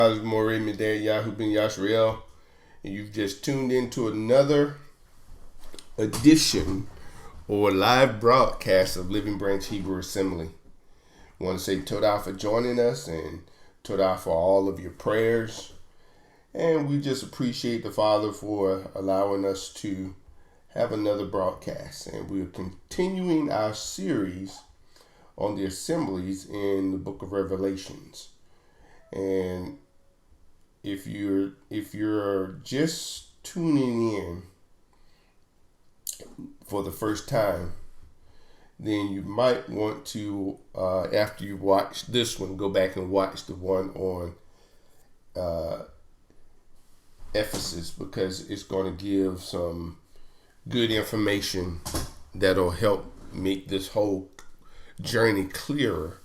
Morey Midday Yahoo Ben Yashriel, and you've just tuned into another edition or live broadcast of Living Branch Hebrew Assembly. I want to say Todah for joining us and Todah for all of your prayers. And we just appreciate the Father for allowing us to have another broadcast. And we're continuing our series on the assemblies in the book of Revelations. And if you're just tuning in for the first time, then you might want to, after you watch this one, go back and watch the one on Ephesus, because it's going to give some good information that'll help make this whole journey clearer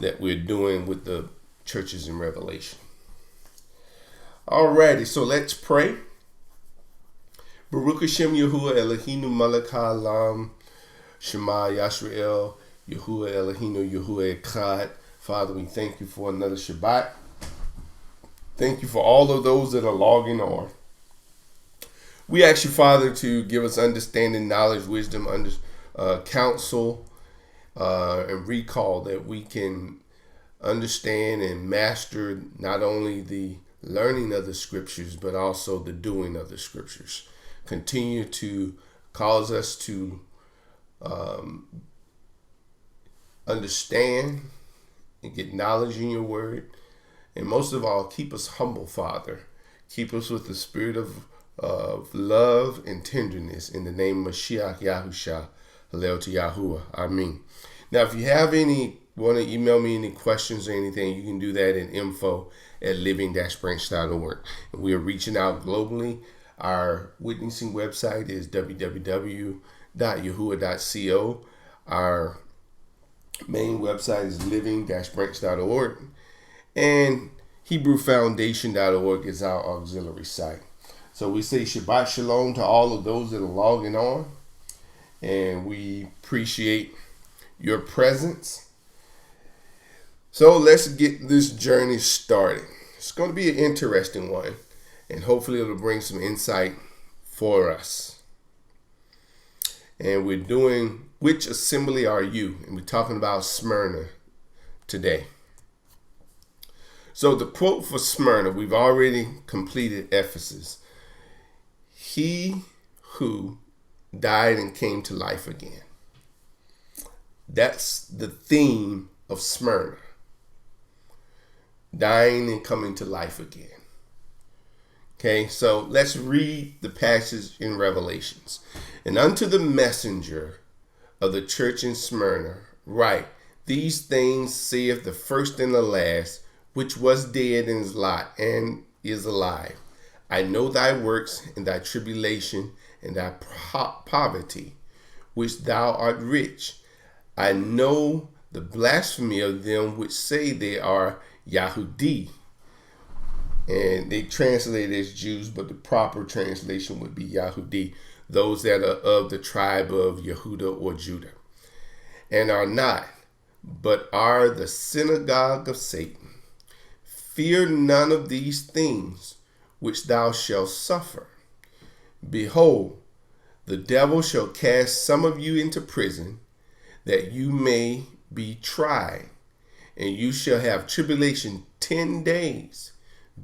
that we're doing with the churches in Revelation. Alrighty, so let's pray. Baruch Hashem Yahuwah Eloheinu Melech Haolam Shema Yashriel Yahuwah Eloheinu Yahuwah Echad. Father, we thank you for another Shabbat. Thank you for all of those that are logging on. We ask you, Father, to give us understanding, knowledge, wisdom, counsel, and recall that we can understand and master not only the learning of the scriptures, but also the doing of the scriptures. Continue to cause us to understand and get knowledge in your word. And most of all, keep us humble, Father. Keep us with the spirit of love and tenderness in the name of Mashiach Yahusha, Hallel to Yahuwah. Amen. Now, if you have want to email me any questions or anything, you can do that in info@living-branch.org. And we are reaching out globally. Our witnessing website is www.yahuwah.co. Our main website is living-branch.org. And HebrewFoundation.org is our auxiliary site. So we say Shabbat Shalom to all of those that are logging on. And we appreciate your presence. So let's get this journey started. It's going to be an interesting one, and hopefully it'll bring some insight for us. And we're doing, which assembly are you? And we're talking about Smyrna today. So the quote for Smyrna, we've already completed Ephesus. He who died and came to life again. That's the theme of Smyrna. Dying and coming to life again. Okay, so let's read the passage in Revelations. And unto the messenger of the church in Smyrna write, these things saith the first and the last, which was dead and is alive. I know thy works and thy tribulation and thy poverty, which thou art rich. I know the blasphemy of them which say they are Yahudi. And they translate it as Jews, but the proper translation would be Yahudi, those that are of the tribe of Yehuda or Judah, and are not, but are the synagogue of Satan. Fear none of these things which thou shalt suffer. Behold, the devil shall cast some of you into prison, that you may be tried, and you shall have tribulation 10 days.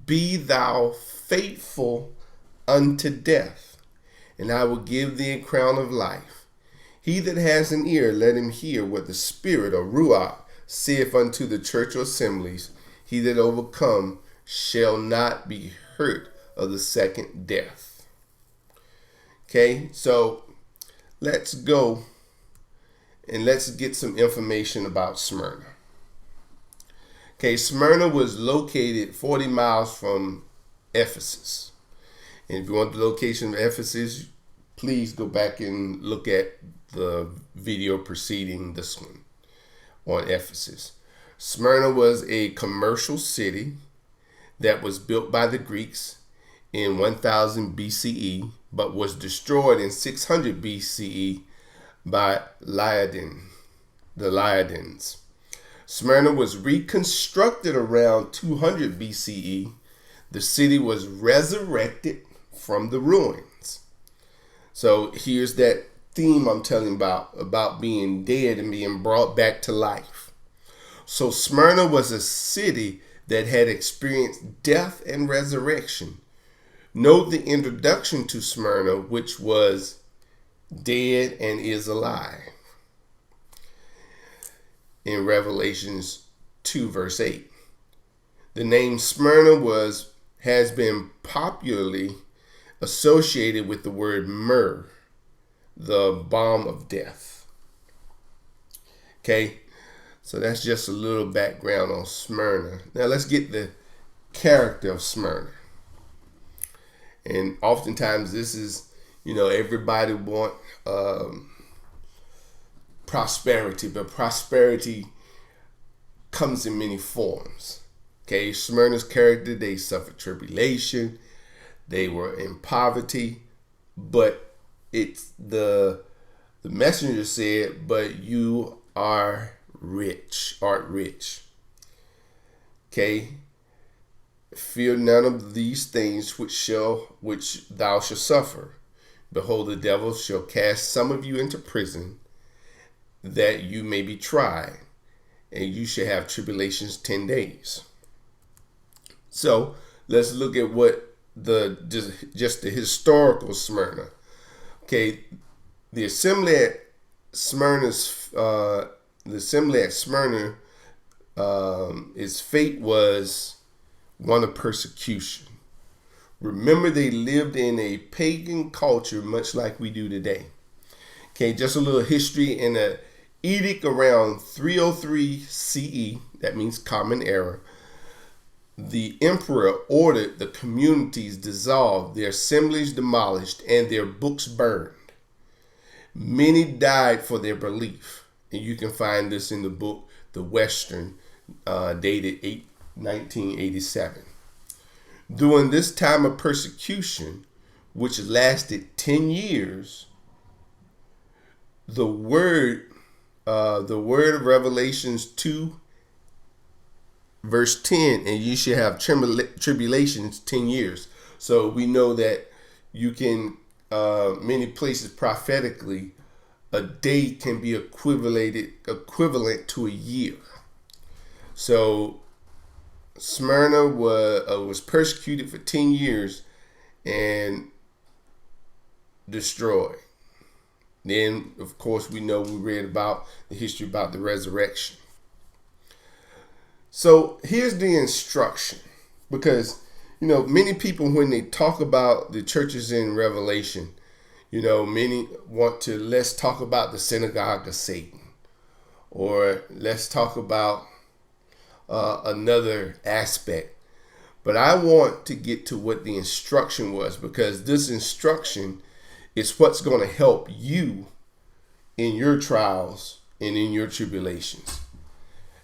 Be thou faithful unto death, and I will give thee a crown of life. He that has an ear, let him hear what the Spirit or Ruach saith unto the church or assemblies. He that overcome shall not be hurt of the second death. Okay, so let's go and let's get some information about Smyrna. Okay, Smyrna was located 40 miles from Ephesus. And if you want the location of Ephesus, please go back and look at the video preceding this one on Ephesus. Smyrna was a commercial city that was built by the Greeks in 1000 BCE, but was destroyed in 600 BCE by the Lydians. Smyrna was reconstructed around 200 BCE. The city was resurrected from the ruins. So here's that theme I'm telling about being dead and being brought back to life. So Smyrna was a city that had experienced death and resurrection. Note the introduction to Smyrna, which was dead and is alive. In Revelations 2 verse 8. The name Smyrna has been popularly associated with the word myrrh, the balm of death. Okay, so that's just a little background on Smyrna. Now let's get the character of Smyrna. And oftentimes this is, everybody want prosperity, but prosperity comes in many forms. Okay, Smyrna's character, they suffered tribulation, they were in poverty, but it's the messenger said, but you art rich. Okay, fear none of these things which thou shalt suffer. Behold, the devil shall cast some of you into prison, that you may be tried, and you shall have tribulations 10 days. So let's look at what just the historical Smyrna. Okay, the assembly at Smyrna, its fate was one of persecution. Remember, they lived in a pagan culture, much like we do today. Okay, just a little history. In an edict around 303 CE, that means Common Era, the emperor ordered the communities dissolved, their assemblies demolished, and their books burned. Many died for their belief. And you can find this in the book, The Western, dated 1987. During this time of persecution, which lasted 10 years, the word of Revelations 2 verse 10, and you should have tribulations 10 years. So we know that you can, many places prophetically, a day can be equivalent to a year. So Smyrna was persecuted for 10 years and destroyed. Then, of course, we read about the history about the resurrection. So here's the instruction, because, many people, when they talk about the churches in Revelation, many want to, let's talk about the synagogue of Satan, or let's talk about another aspect. But I want to get to what the instruction was, because this instruction is what's going to help you in your trials and in your tribulations.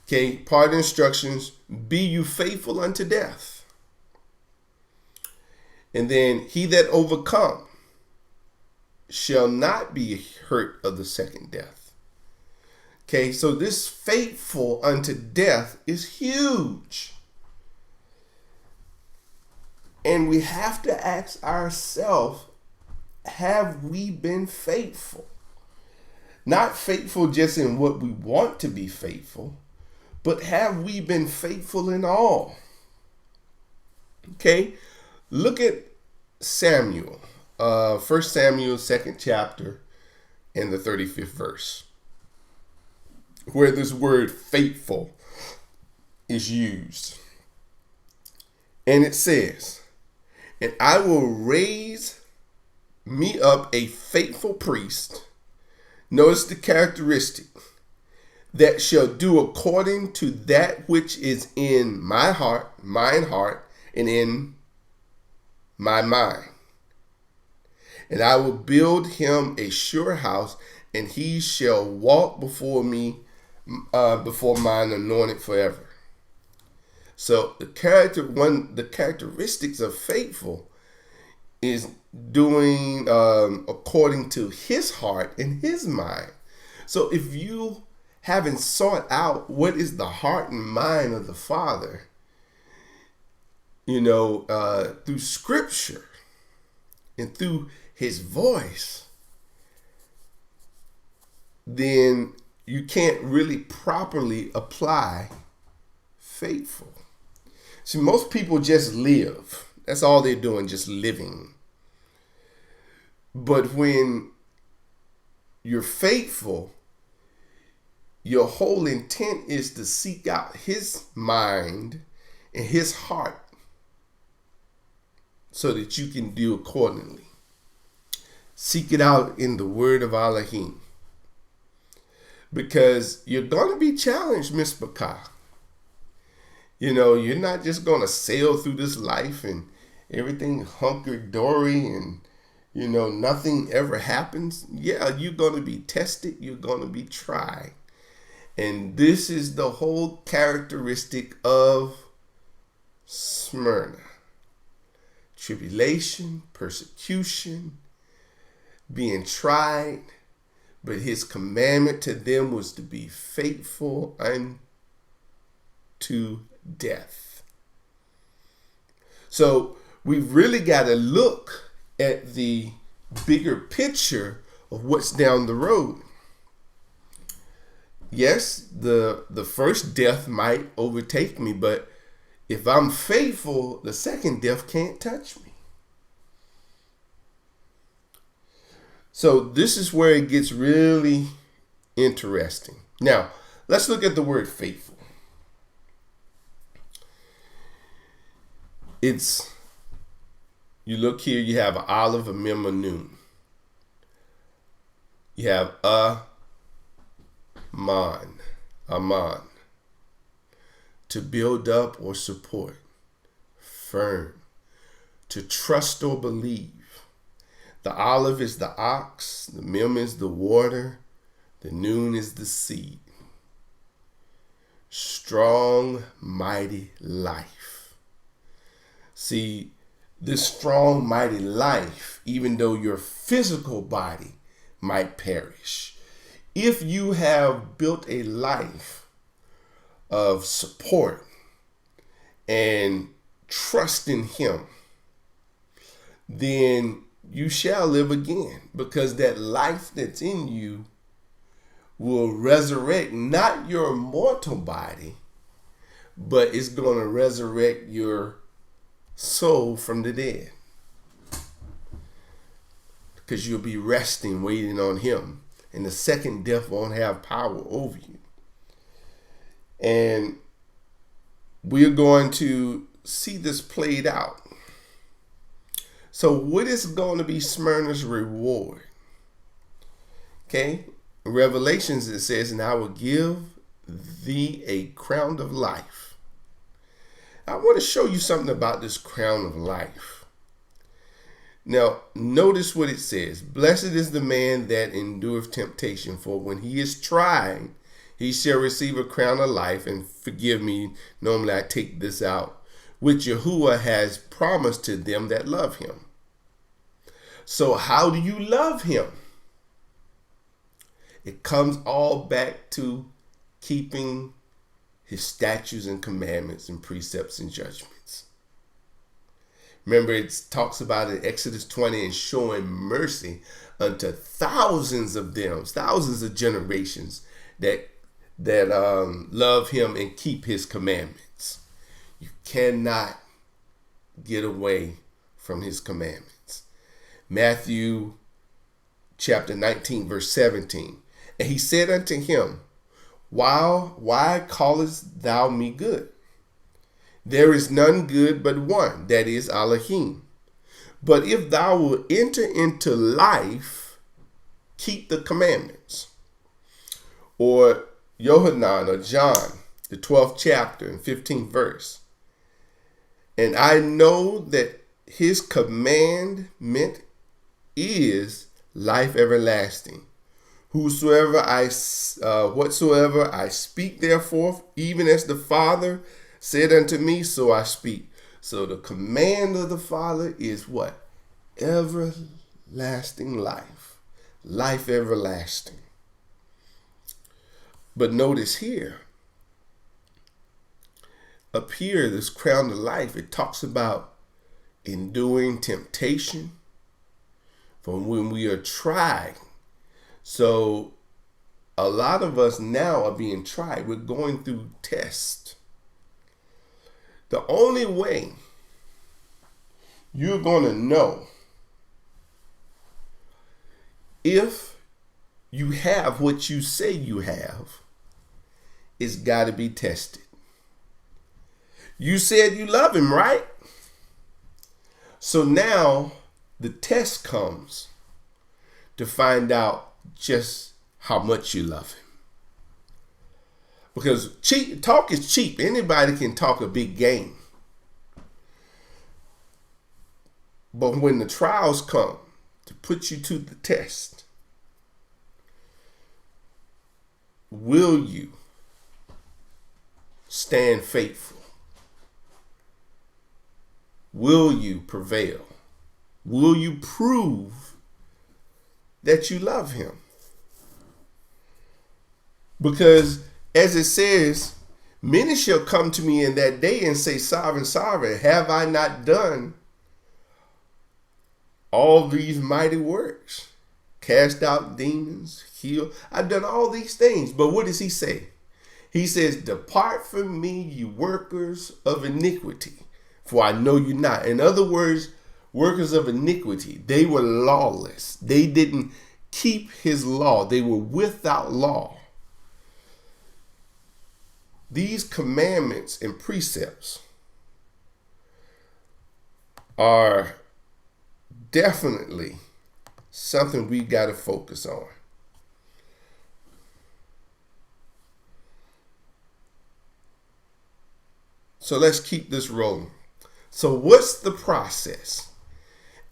Okay, part of the instructions, be you faithful unto death. And then he that overcome shall not be hurt of the second death. Okay, so this faithful unto death is huge. And we have to ask ourselves, have we been faithful? Not faithful just in what we want to be faithful, but have we been faithful in all? Okay, look at Samuel, 1 Samuel, 2nd chapter, and the 35th verse, where this word faithful is used. And it says, and I will raise me up a faithful priest. Notice the characteristic. That shall do according to that which is in mine heart, and in my mind. And I will build him a sure house, and he shall walk before me, before mine anointed forever. So the characteristics of faithful is doing according to his heart and his mind. So if you having sought out what is the heart and mind of the Father, through Scripture and through His voice, then you can't really properly apply faithful. See, most people just live. That's all they're doing, just living. But when you're faithful, your whole intent is to seek out His mind and His heart so that you can do accordingly. Seek it out in the word of Elohim. Because you're going to be challenged, Miss Bakah. You're not just going to sail through this life and everything hunky-dory and, nothing ever happens. Yeah, you're going to be tested. You're going to be tried. And this is the whole characteristic of Smyrna. Tribulation, persecution, being tried. But His commandment to them was to be faithful unto death. So we've really got to look at the bigger picture of what's down the road. Yes, the first death might overtake me, but if I'm faithful, the second death can't touch me. So this is where it gets really interesting. Now, let's look at the word faithful. You look here, you have an olive, a mem, a nun. You have aman, to build up or support, firm, to trust or believe. The olive is the ox, the mem is the water, the nun is the seed. Strong, mighty life. See, this strong, mighty life, even though your physical body might perish, if you have built a life of support and trust in Him, then you shall live again, because that life that's in you will resurrect not your mortal body, but it's going to resurrect your soul from the dead, because you'll be resting, waiting on Him, and the second death won't have power over you. And we're going to see this played out. So what is going to be Smyrna's reward? Okay, in Revelations it says, and I will give thee a crown of life. I want to show you something about this crown of life. Now, notice what it says. Blessed is the man that endureth temptation, for when he is tried, he shall receive a crown of life. And forgive me, normally I take this out, which Yahuwah has promised to them that love Him. So how do you love Him? It comes all back to keeping His statutes and commandments and precepts and judgments. Remember, it talks about in Exodus 20 and showing mercy unto thousands of them, thousands of generations that love Him and keep His commandments. You cannot get away from His commandments. Matthew chapter 19, verse 17. And He said unto him, why callest thou me good? There is none good but one, that is Elohim. But if thou wilt enter into life, keep the commandments. Or Yohanan or John, the 12th chapter and 15th verse. And I know that His commandment is life everlasting. Whatsoever I speak therefore, even as the Father said unto me, so I speak. So the command of the Father is what? Everlasting life. Life everlasting. But notice here, up here, this crown of life, it talks about enduring temptation from when we are tried. So a lot of us now are being tried. We're going through tests. The only way you're going to know if you have what you say you have is got to be tested. You said you love him, right? So now the test comes to find out just how much you love him. Because talk is cheap. Anybody can talk a big game. But when the trials come to put you to the test, will you stand faithful? Will you prevail? Will you prove that you love him? Because as it says, many shall come to me in that day and say, Sovereign, Sovereign, have I not done all these mighty works? Cast out demons, heal. I've done all these things. But what does he say? He says, depart from me, you workers of iniquity, for I know you not. In other words, workers of iniquity, they were lawless. They didn't keep his law. They were without law. These commandments and precepts are definitely something we got to focus on. So let's keep this rolling. So what's the process?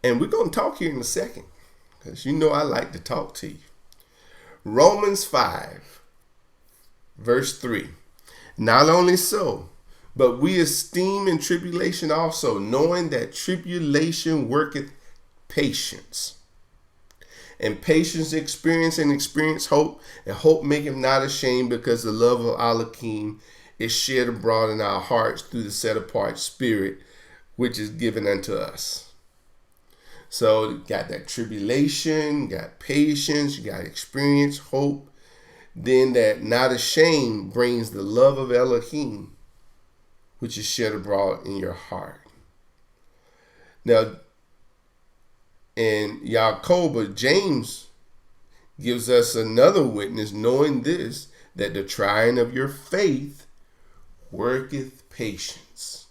And we're going to talk here in a second, because you know I like to talk to you. Romans 5, verse 3. Not only so, but we esteem in tribulation also, knowing that tribulation worketh patience. And patience experience, and experience hope, and hope maketh not ashamed, because the love of Elohim is shed abroad in our hearts through the set apart spirit, which is given unto us. So you got that tribulation, you got patience, you got experience, hope. Then that not ashamed brings the love of Elohim, which is shed abroad in your heart. Now, and Yaakov, James gives us another witness, knowing this, that the trying of your faith worketh patience.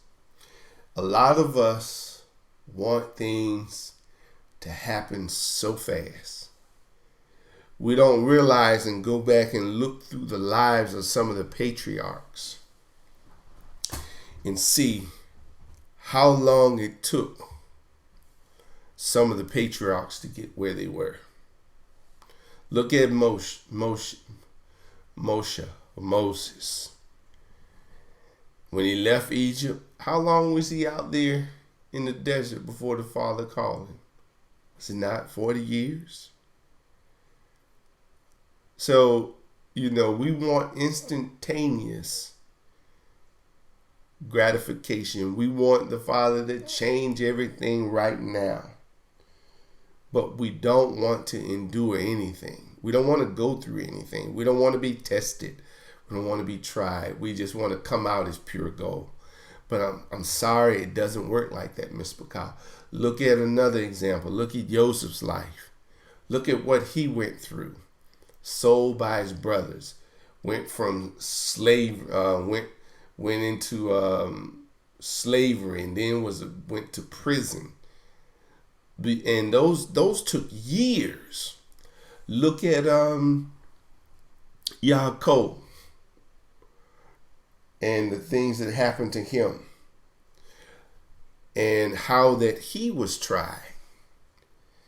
A lot of us want things to happen so fast. We don't realize and go back and look through the lives of some of the patriarchs and see how long it took some of the patriarchs to get where they were. Look at Moses. When he left Egypt, how long was he out there in the desert before the Father called him? Was it not 40 years? So, we want instantaneous gratification. We want the Father to change everything right now. But we don't want to endure anything. We don't want to go through anything. We don't want to be tested. We don't want to be tried. We just want to come out as pure gold. But I'm sorry, it doesn't work like that, Miss Bacall. Look at another example. Look at Joseph's life. Look at what he went through. Sold by his brothers, went from went into slavery, and then went to prison. And those took years. Look at Yaakov and the things that happened to him, and how that he was tried.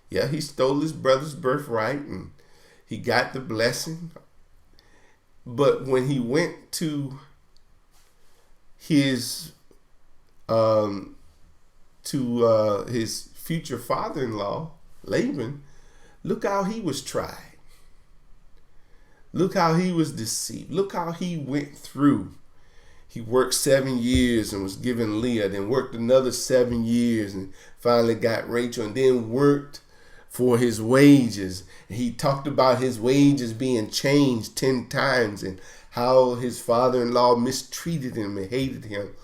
Yeah, he stole his brother's birthright, and he got the blessing. But when he went to his future father-in-law, Laban, look how he was tried. Look how he was deceived. Look how he went through. He worked 7 years and was given Leah, then worked another 7 years and finally got Rachel, and then worked for his wages. And he talked about his wages being changed 10 times and how his father-in-law mistreated him and hated him.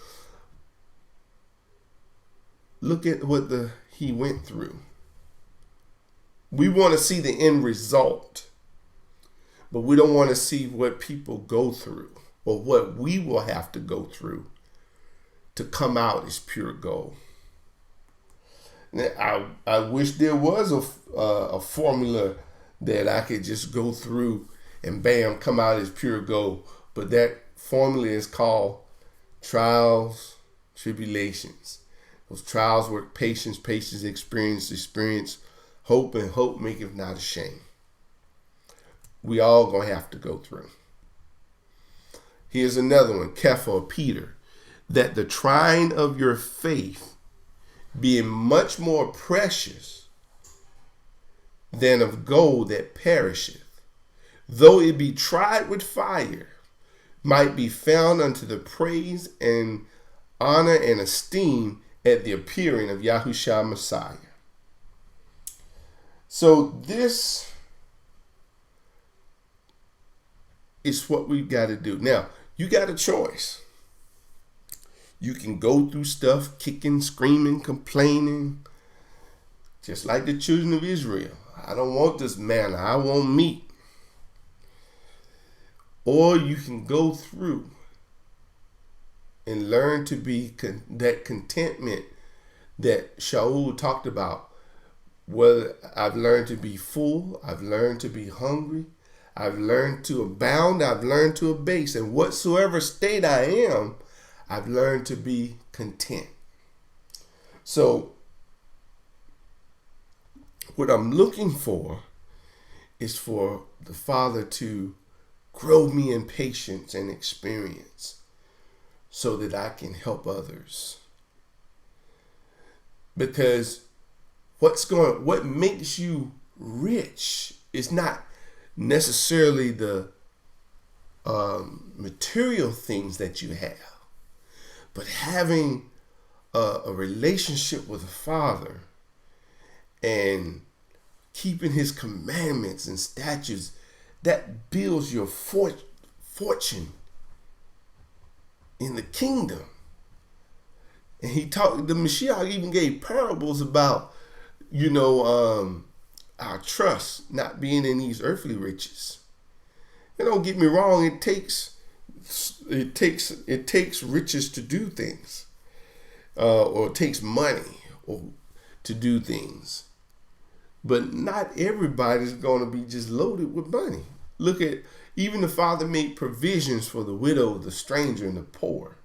Look at what he went through. We want to see the end result, but we don't want to see what people go through or what we will have to go through to come out as pure gold. Now, I wish there was a formula that I could just go through and bam, come out as pure gold. But that formula is called trials, tribulations. Those trials work patience, patience experience hope, and hope maketh not ashamed. We all gonna have to go through. Here's another one, Kepha or Peter, that the trying of your faith, being much more precious than of gold that perisheth, though it be tried with fire, might be found unto the praise and honor and esteem at the appearing of Yahushua Messiah. So this is what we've got to do. Now, you got a choice. You can go through stuff, kicking, screaming, complaining, just like the children of Israel. I don't want this manna, I want meat. Or you can go through and learn to be that contentment that Shaul talked about. Whether I've learned to be full, I've learned to be hungry, I've learned to abound, I've learned to abase. And whatsoever state I am, I've learned to be content. So what I'm looking for is for the Father to grow me in patience and experience so that I can help others. Because what makes you rich is not necessarily the material things that you have, but having a relationship with the Father and keeping his commandments and statutes, that builds your fortune in the kingdom. And the Mashiach even gave parables about, our trust not being in these earthly riches. And don't get me wrong, it takes riches to do things, or it takes money to do things. But not everybody's going to be just loaded with money. Look at, even the Father made provisions for the widow, the stranger, and the poor.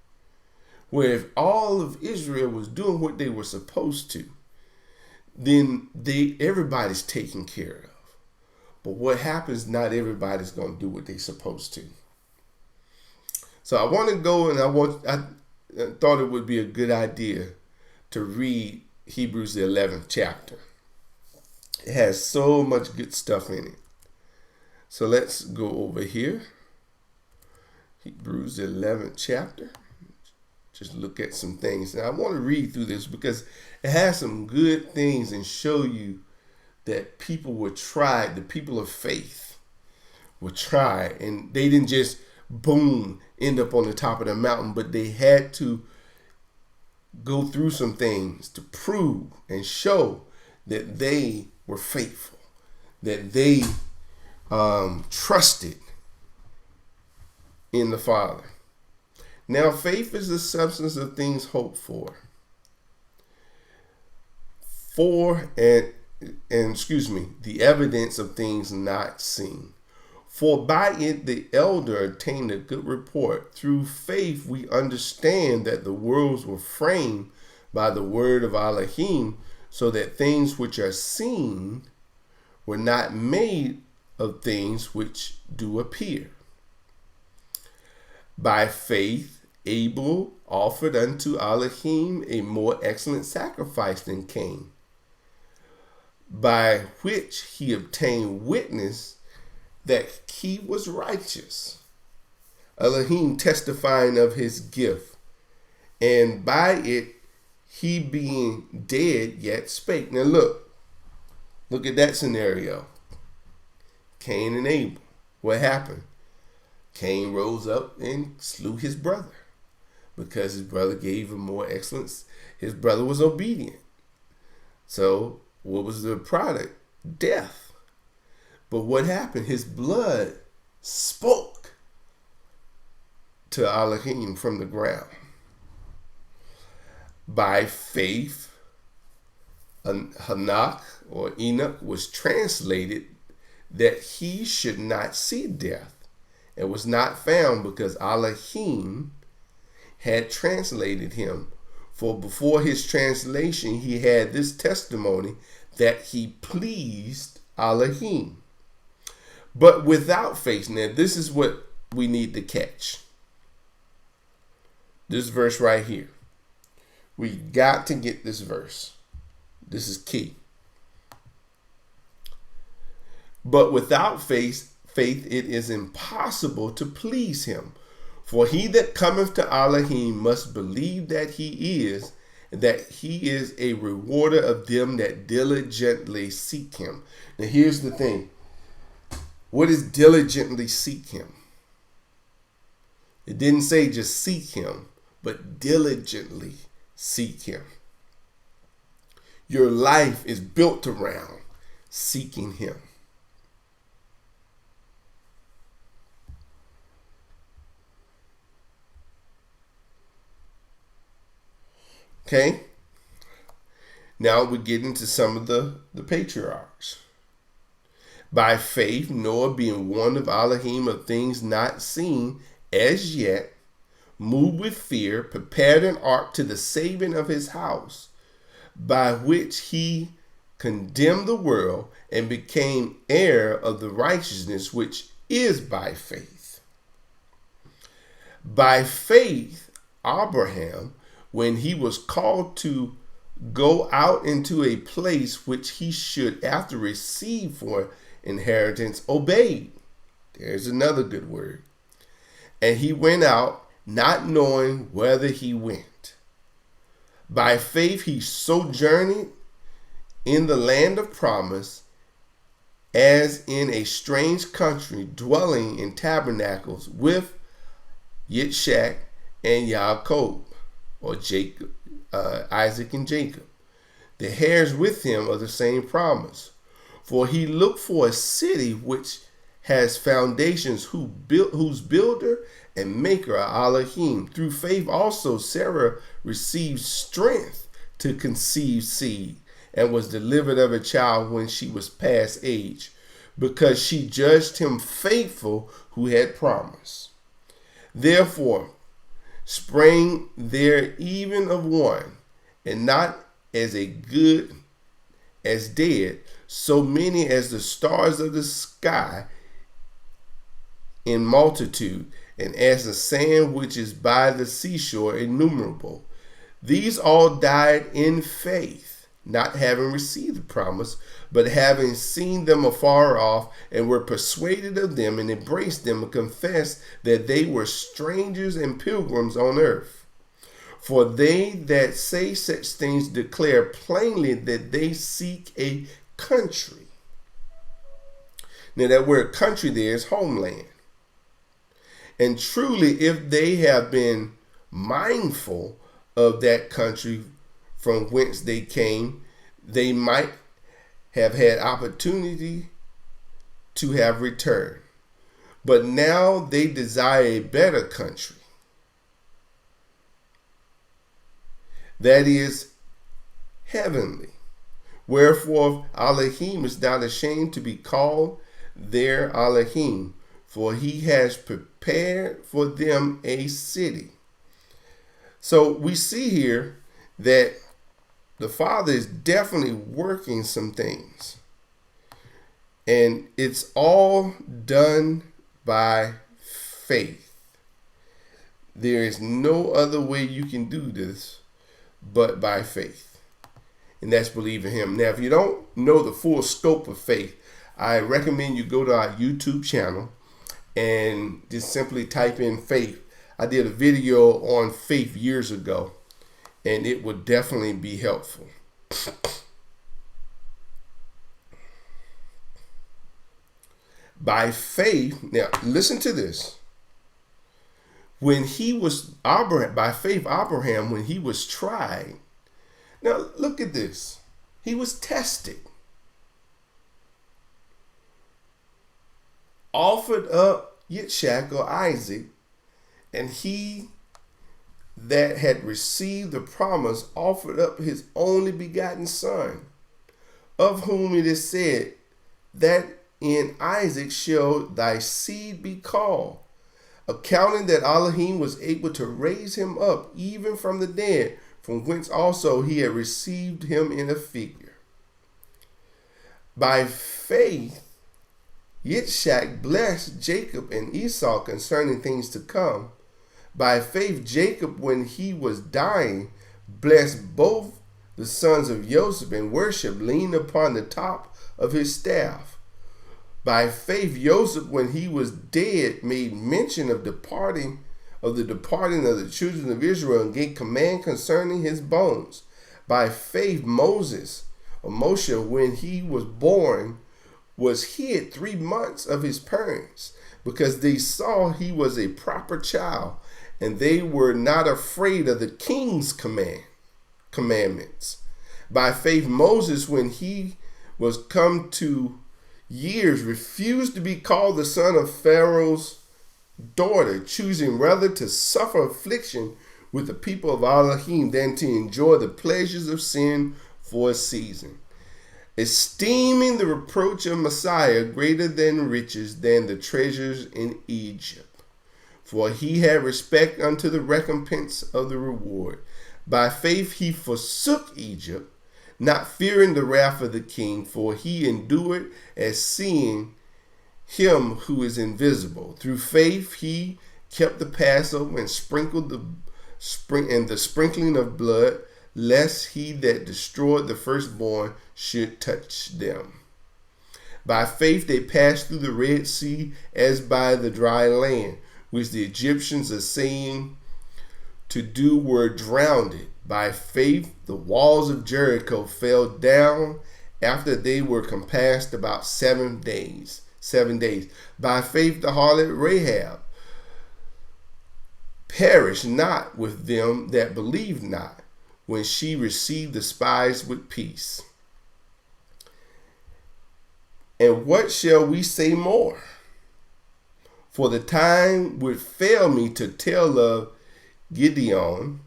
Where if all of Israel was doing what they were supposed to, then everybody's taken care of. But what happens, not everybody's going to do what they're supposed to. So I want to go, and I thought it would be a good idea to read Hebrews the 11th chapter. It has so much good stuff in it. So let's go over here. Hebrews the 11th chapter. Just look at some things. Now I want to read through this because it has some good things and show you that people were tried. The people of faith were tried, and they didn't just boom end up on the top of the mountain, but they had to go through some things to prove and show that they were faithful, that they trusted in the Father. Now, faith is the substance of things hoped for. The evidence of things not seen. For by it the elder obtained a good report. Through faith we understand that the worlds were framed by the word of Elohim, so that things which are seen were not made of things which do appear. By faith Abel offered unto Elohim a more excellent sacrifice than Cain, by which he obtained witness, that he was righteous. Elohim testifying of his gift, and by it he being dead yet spake. Now look at that scenario. Cain and Abel. What happened? Cain rose up and slew his brother because his brother gave him more excellence. His brother was obedient. So what was the product? Death. But what happened? His blood spoke to Elohim from the ground. By faith, Enoch was translated that he should not see death, and was not found because Elohim had translated him. For before his translation, he had this testimony that he pleased Elohim. But without faith, now this is what we need to catch. This verse right here. We got to get this verse. This is key. But without faith it is impossible to please him. For he that cometh to Elohim must believe that he is, and that he is a rewarder of them that diligently seek him. Now here's the thing. What is diligently seek him? It didn't say just seek him, but diligently seek him. Your life is built around seeking him. Okay, now we get into some of the patriarchs. By faith, Noah, being warned of Elohim of things not seen as yet, moved with fear, prepared an ark to the saving of his house, by which he condemned the world and became heir of the righteousness which is by faith. By faith, Abraham, when he was called to go out into a place which he should after receive for inheritance, obeyed. There's another good word. And he went out, not knowing whither he went. By faith he sojourned in the land of promise, as in a strange country, dwelling in tabernacles with Yitzchak and Yaakov, or Jacob, Isaac and Jacob, the heirs with him of the same promise. For he looked for a city which has foundations, whose builder and maker are Elohim. Through faith also Sarah received strength to conceive seed, and was delivered of a child when she was past age, because she judged him faithful who had promised. Therefore sprang there even of one, and not as a good as dead, so many as the stars of the sky in multitude, and as the sand which is by the seashore innumerable. These all died in faith, not having received the promise, but having seen them afar off, and were persuaded of them, and embraced them, and confessed that they were strangers and pilgrims on earth. For they that say such things declare plainly that they seek a country. Now that word country there is homeland. And truly, if they have been mindful of that country from whence they came, they might have had opportunity to have returned. But now they desire a better country, that is heavenly. Wherefore Elohim is not ashamed to be called their Elohim, for he has prepared for them a city. So we see here that the Father is definitely working some things. And it's all done by faith. There is no other way you can do this but by faith. And that's believing him. Now, if you don't know the full scope of faith, I recommend you go to our YouTube channel and just simply type in faith. I did a video on faith years ago, and it would definitely be helpful. By faith, now listen to this. When he was Abraham, by faith, Abraham, when he was tried, now look at this. He was tested, offered up Yitzchak or Isaac, and he that had received the promise offered up his only begotten son, of whom it is said, that in Isaac shall thy seed be called, accounting that Elohim was able to raise him up even from the dead, from whence also he had received him in a figure. By faith, Yitzchak blessed Jacob and Esau concerning things to come. By faith, Jacob, when he was dying, blessed both the sons of Joseph and worshiped, leaning upon the top of his staff. By faith, Joseph, when he was dead, made mention of the departing of the children of Israel and gave command concerning his bones. By faith, Moshe, when he was born, was hid 3 months of his parents, because they saw he was a proper child, and they were not afraid of the king's commandments. By faith, Moses, when he was come to years, refused to be called the son of Pharaoh's daughter, choosing rather to suffer affliction with the people of Elohim than to enjoy the pleasures of sin for a season, esteeming the reproach of Messiah greater than riches, than the treasures in Egypt. For he had respect unto the recompense of the reward. By faith he forsook Egypt, not fearing the wrath of the king, for he endured as seeing him who is invisible. Through faith he kept the Passover and sprinkled the sprinkling of blood, lest he that destroyed the firstborn should touch them. By faith they passed through the Red Sea as by the dry land, which the Egyptians are saying to do were drowned. By faith the walls of Jericho fell down after they were compassed about 7 days. By faith the harlot Rahab perished not with them that believed not, when she received the spies with peace. And what shall we say more? For the time would fail me to tell of Gideon,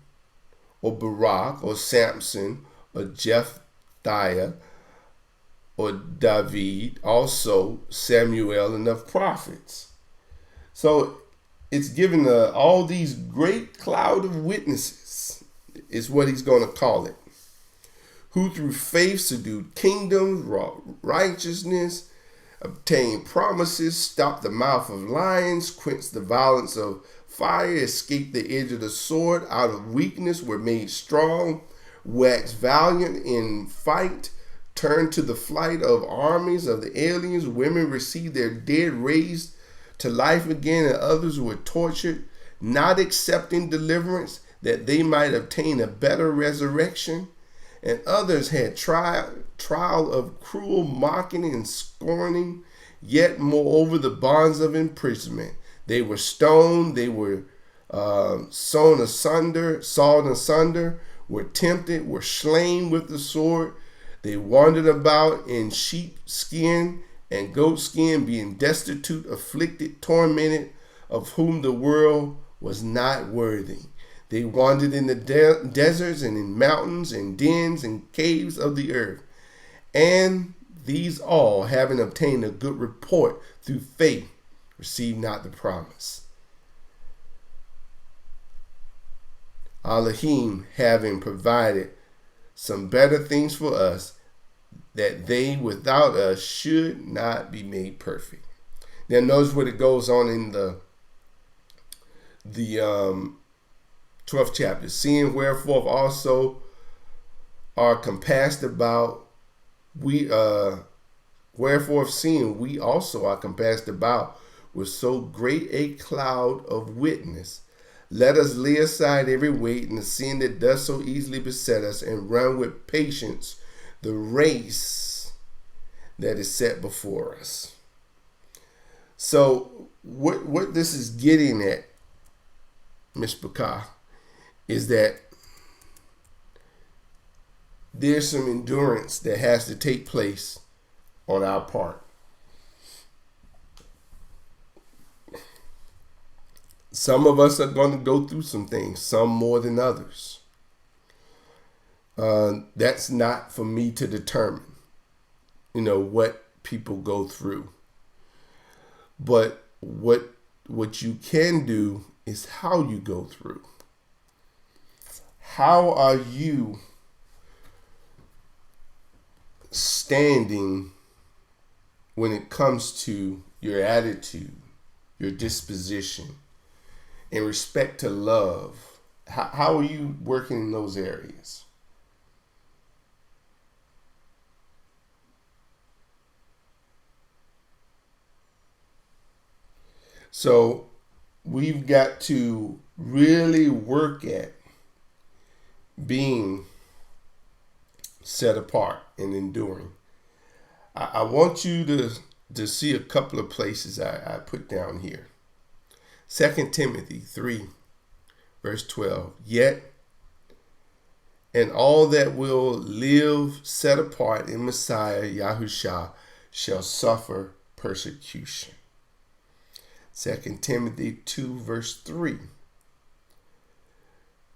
or Barak, or Samson, or Jephthah, or David, also Samuel, and of prophets. So it's given all these great cloud of witnesses, is what he's going to call it, who through faith subdued kingdoms, wrought righteousness, obtained promises, stopped the mouth of lions, quenched the violence of fire, escaped the edge of the sword, out of weakness were made strong, waxed valiant in fight, turned to the flight of armies of the aliens. Women received their dead raised to life again, and others were tortured, not accepting deliverance, that they might obtain a better resurrection. And others had trial of cruel mocking and scorning, yet moreover the bonds of imprisonment. They were stoned, they were sawn asunder, were tempted, were slain with the sword. They wandered about in sheepskin and goatskin, being destitute, afflicted, tormented, of whom the world was not worthy. They wandered in the deserts and in mountains and dens and caves of the earth. And these all, having obtained a good report through faith, received not the promise. Elohim having provided some better things for us, that they without us should not be made perfect. Now notice what it goes on in the 12th chapter. Seeing wherefore also are compassed about, we Wherefore, if seeing we also are compassed about with so great a cloud of witness, let us lay aside every weight and the sin that does so easily beset us, and run with patience the race that is set before us. So what this is getting at, Ms. Bakar, is that there's some endurance that has to take place on our part. Some of us are going to go through some things, some more than others. That's not for me to determine, what people go through. But what you can do is how you go through. How are you standing when it comes to your attitude, your disposition, in respect to love? How are you working in those areas? So we've got to really work at being set apart and enduring. I want you to see a couple of places I put down here. 2 Timothy 3, verse 12. Yet, and all that will live set apart in Messiah Yahushua shall suffer persecution. 2 Timothy 2, verse 3.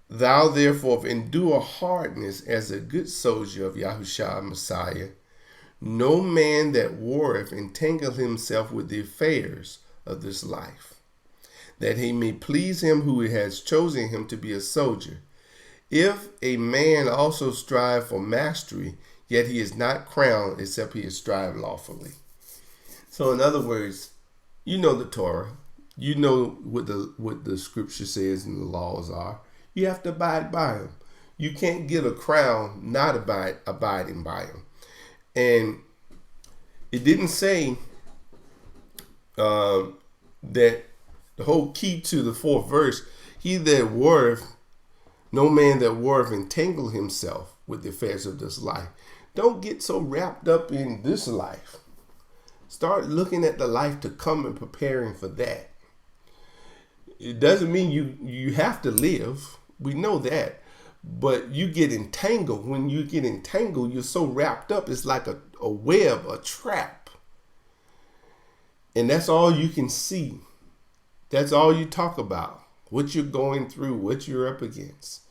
Thou therefore endure hardness as a good soldier of Yahushua Messiah. No man that warreth entangle himself with the affairs of this life, that he may please him who has chosen him to be a soldier. If a man also strive for mastery, yet he is not crowned except he is strive lawfully. So in other words, you know the Torah. You know what the scripture says and the laws are. You have to abide by them. You can't get a crown not abiding by them. And it didn't say that the whole key to the 4th verse, no man that warreth entangle himself with the affairs of this life. Don't get so wrapped up in this life. Start looking at the life to come and preparing for that. It doesn't mean you have to live. We know that. But you get entangled. When you get entangled, you're so wrapped up. It's like a web, a trap. And that's all you can see. That's all you talk about. What you're going through, what you're up against.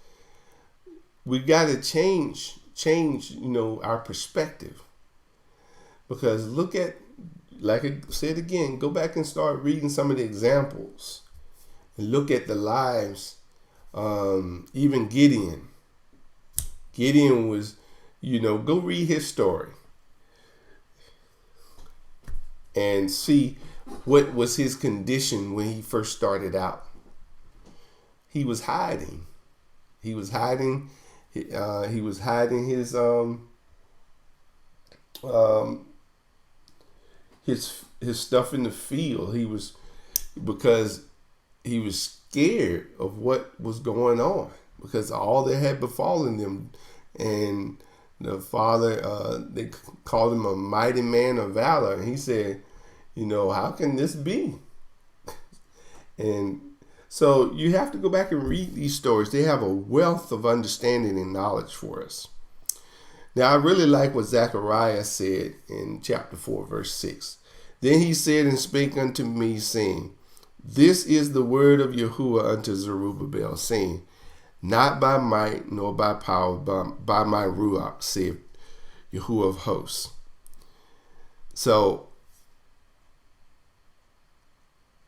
We got to change, our perspective. Because look at, like I said again, go back and start reading some of the examples. And look at the lives. Even Gideon. Gideon was, go read his story. And see what was his condition when he first started out. He was hiding. He was hiding his stuff in the field. Because he was scared of what was going on, because all that had befallen them. And the father, they called him a mighty man of valor. And he said, how can this be? And so you have to go back and read these stories. They have a wealth of understanding and knowledge for us. Now, I really like what Zechariah said in chapter 4, verse 6. Then he said and spake unto me, saying, This is the word of Yahuwah unto Zerubbabel, saying, Not by might nor by power, but by my Ruach, saith Yahuwah of hosts. So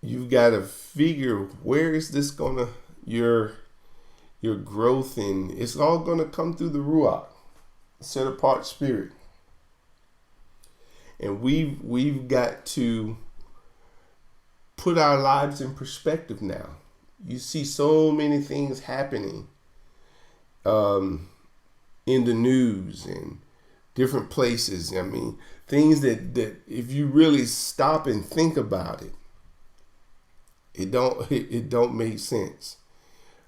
you've got to figure, where is this gonna, your growth in? It's all gonna come through the Ruach, set apart spirit. And we've got to put our lives in perspective now. You see so many things happening in the news and different places. I mean, things that if you really stop and think about it, it don't make sense.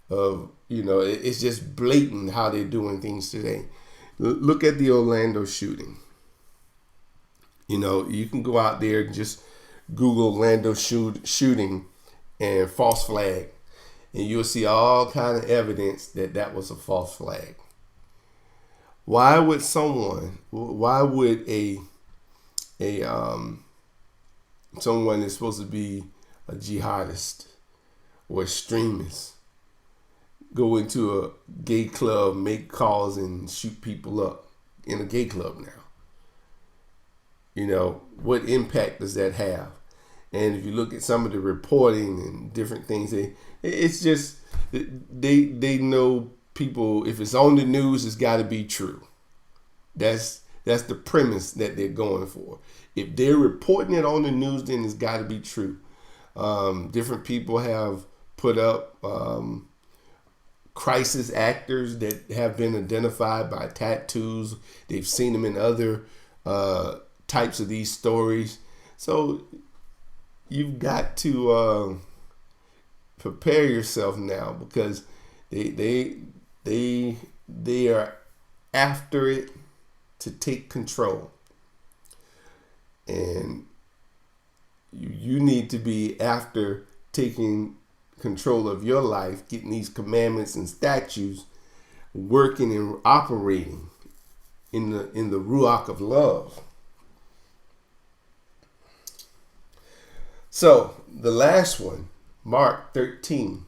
It's just blatant how they're doing things today. Look at the Orlando shooting. You can go out there and just Google Orlando shooting and false flag, and you'll see all kind of evidence that was a false flag. Why would someone that's supposed to be a jihadist or extremist go into a gay club, make calls, and shoot people up in a gay club now? What impact does that have? And if you look at some of the reporting and different things, it's just they know people. If it's on the news, it's got to be true. That's the premise that they're going for. If they're reporting it on the news, then it's got to be true. Different people have put up crisis actors that have been identified by tattoos. They've seen them in other types of these stories. So you've got to prepare yourself now, because they are after it to take control, and you need to be after taking control of your life, getting these commandments and statutes working and operating in the ruach of love. So the last one, Mark 13,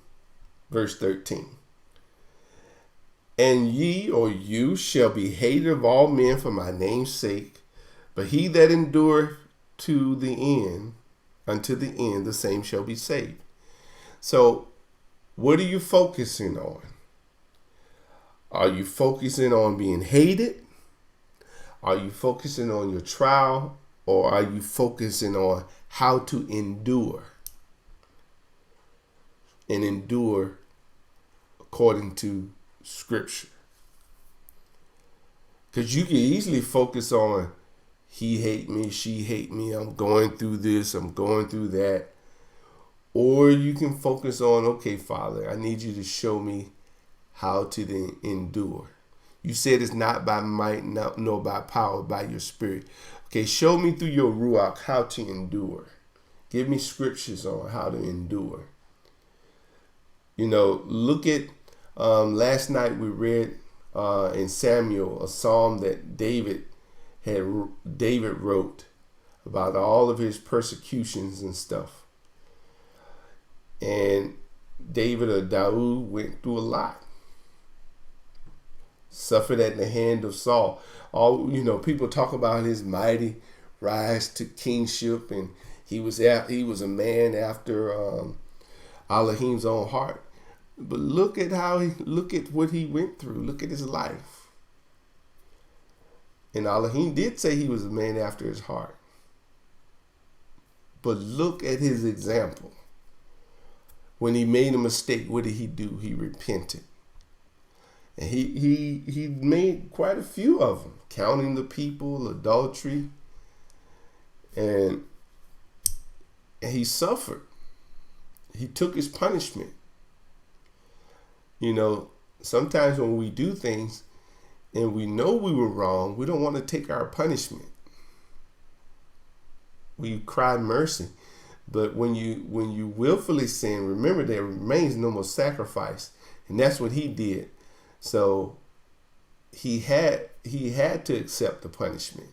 verse 13. And ye or you shall be hated of all men for my name's sake, but he that endureth to the end, unto the end, the same shall be saved. So what are you focusing on? Are you focusing on being hated? Are you focusing on your trial? Or are you focusing on how to endure? And endure according to Scripture. Because you can easily focus on he hate me, she hate me, I'm going through this, I'm going through that. Or you can focus on, okay, Father, I need you to show me how to then endure. You said it's not by might, nor by power, by your Spirit. Okay, show me through your Ruach how to endure. Give me scriptures on how to endure. Look at, last night we read in Samuel a psalm that David wrote about all of his persecutions and stuff. And David or Daud went through a lot. Suffered at the hand of Saul. People talk about his mighty rise to kingship, and he was a man after Elohim's own heart. But look at what he went through. Look at his life. And Elohim did say he was a man after his heart. But look at his example. When he made a mistake, what did he do? He repented. And he made quite a few of them, counting the people, adultery, and he suffered. He took his punishment. Sometimes when we do things and we know we were wrong, we don't want to take our punishment. We cry mercy. But when you willfully sin, remember there remains no more sacrifice. And that's what he did. So he had to accept the punishment.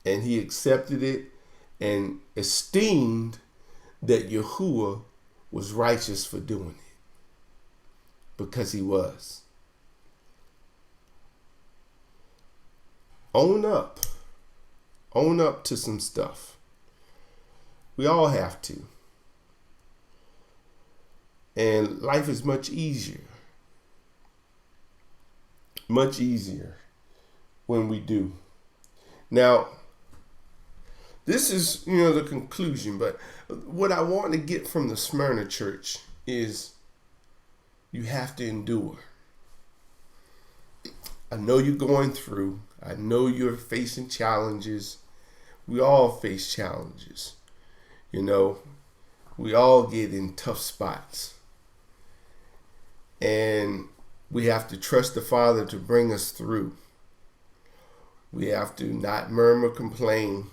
And he accepted it and esteemed that Yahuwah was righteous for doing it. Because he was. Own up. Own up to some stuff. We all have to. And life is much easier. Much easier when we do. Now, this is, the conclusion, but what I want to get from the Smyrna church is you have to endure. I know you're going through. I know you're facing challenges. We all face challenges. You know, we all get in tough spots. And we have to trust the Father to bring us through. We have to not murmur, complain,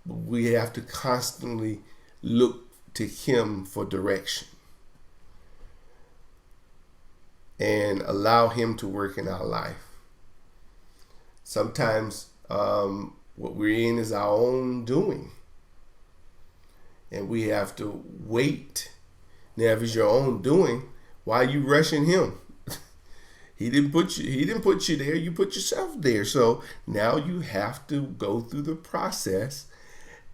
but we have to constantly look to Him for direction and allow Him to work in our life. Sometimes what we're in is our own doing, and we have to wait. Now, if it's your own doing, why are you rushing Him? He didn't put you there. You put yourself there. So now you have to go through the process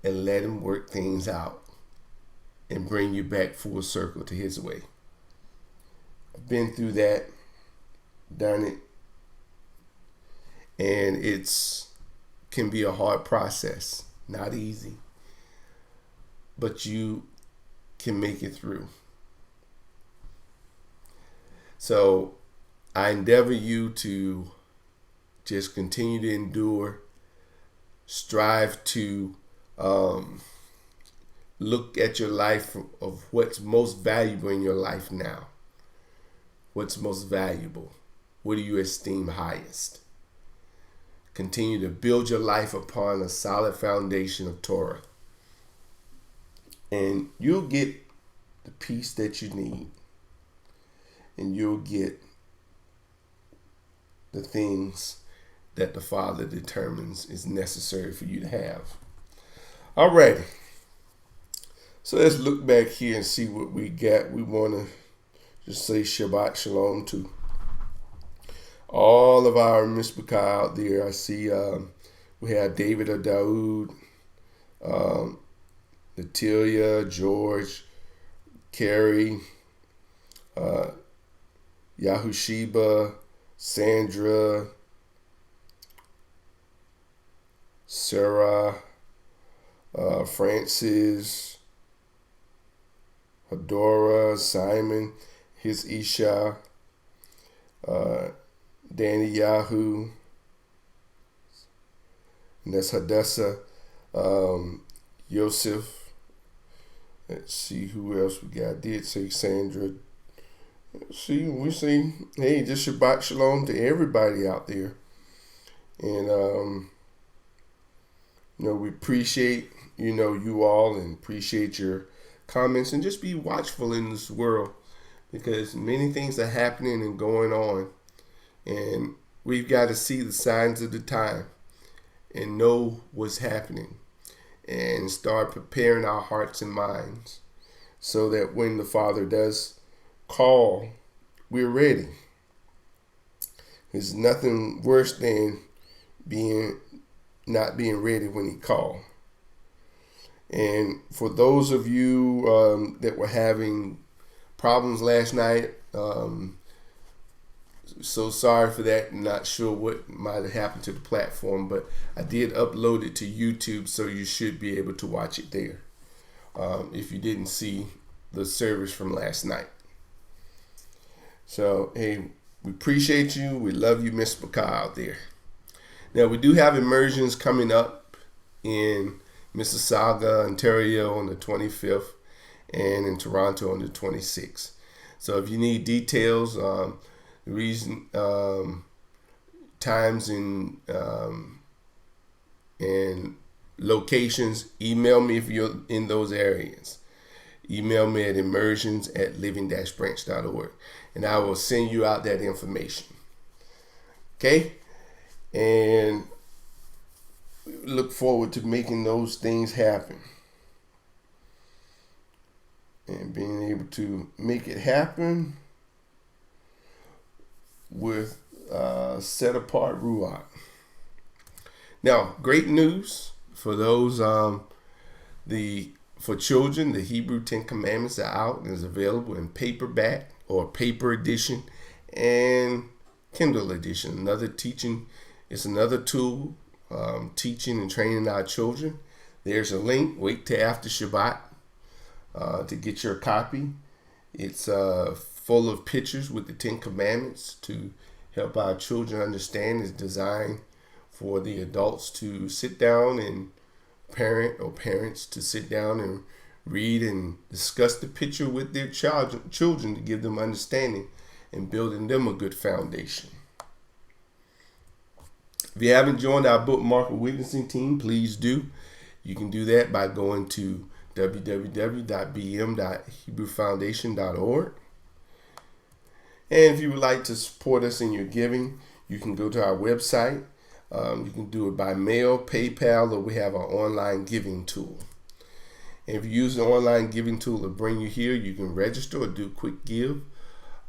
and let Him work things out and bring you back full circle to His way. I've been through that, done it, and can be a hard process. Not easy, but you can make it through. So I endeavor you to just continue to endure, strive to look at your life of what's most valuable in your life now. What's most valuable? What do you esteem highest? Continue to build your life upon a solid foundation of Torah. And you'll get the peace that you need. And you'll get the things that the Father determines is necessary for you to have. Alrighty. So let's look back here and see what we got. We want to just say Shabbat Shalom to all of our Mishpachah out there. I see we have David or Daoud, Natalia, George, Carrie, Yahushiba, Sandra, Sarah, Francis, Hadora, Simon, his Isha, Danny Yahoo, and that's Hadassah, Yosef. Let's see who else we got. I did say Sandra. We say, hey, just Shabbat Shalom to everybody out there. And, we appreciate, you all, and appreciate your comments, and just be watchful in this world, because many things are happening and going on, and we've got to see the signs of the time and know what's happening and start preparing our hearts and minds so that when the Father does call, we're ready. There's nothing worse than not being ready when He called. And for those of you that were having problems last night, so sorry for that. Not sure what might have happened to the platform, but I did upload it to YouTube, so you should be able to watch it there if you didn't see the service from last night. So, hey, we appreciate you. We love you, Miss Baka out there. Now, we do have immersions coming up in Mississauga, Ontario on the 25th and in Toronto on the 26th. So if you need details, the reason, times and locations, email me if you're in those areas. Email me at immersions@living-branch.org, and I will send you out that information. Okay? And look forward to making those things happen. And being able to make it happen with set apart Ruach. Now, great news for those for children. The Hebrew 10 Commandments are out and is available in paperback or paper edition and Kindle edition. Another teaching, it's another tool teaching and training our children. There's a link. Wait till after Shabbat to get your copy. It's full of pictures with the 10 Commandments to help our children understand is designed for the adults to sit down and parents to sit down and read and discuss the picture with their children to give them understanding and building them a good foundation. If you haven't joined our bookmark witnessing team, please do. You can do that by going to www.bm.hebrewfoundation.org. And if you would like to support us in your giving, you can go to our website. You can do it by mail, PayPal, or we have our online giving tool. And if you use the online giving tool to bring you here, you can register or do quick give.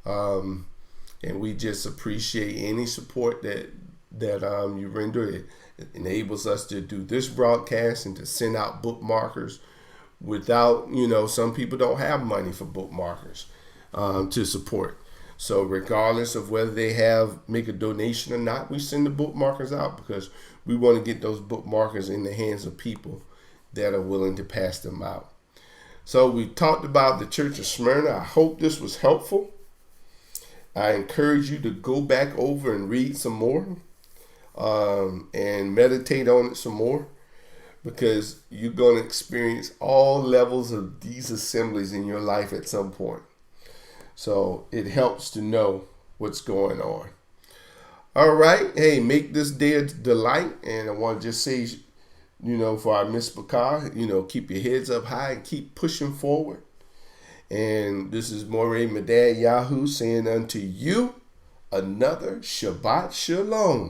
And we just appreciate any support that you render. It enables us to do this broadcast and to send out bookmarkers without, some people don't have money for bookmarkers to support. So regardless of whether they make a donation or not, we send the bookmarkers out because we want to get those bookmarkers in the hands of people that are willing to pass them out. So we talked about the Church of Smyrna. I hope this was helpful. I encourage you to go back over and read some more and meditate on it some more, because you're going to experience all levels of these assemblies in your life at some point. So it helps to know what's going on. All right. Hey, make this day a delight. And I want to just say, for our Miss Bakar, keep your heads up high and keep pushing forward. And this is Moreh Medad Yahoo saying unto you another Shabbat Shalom.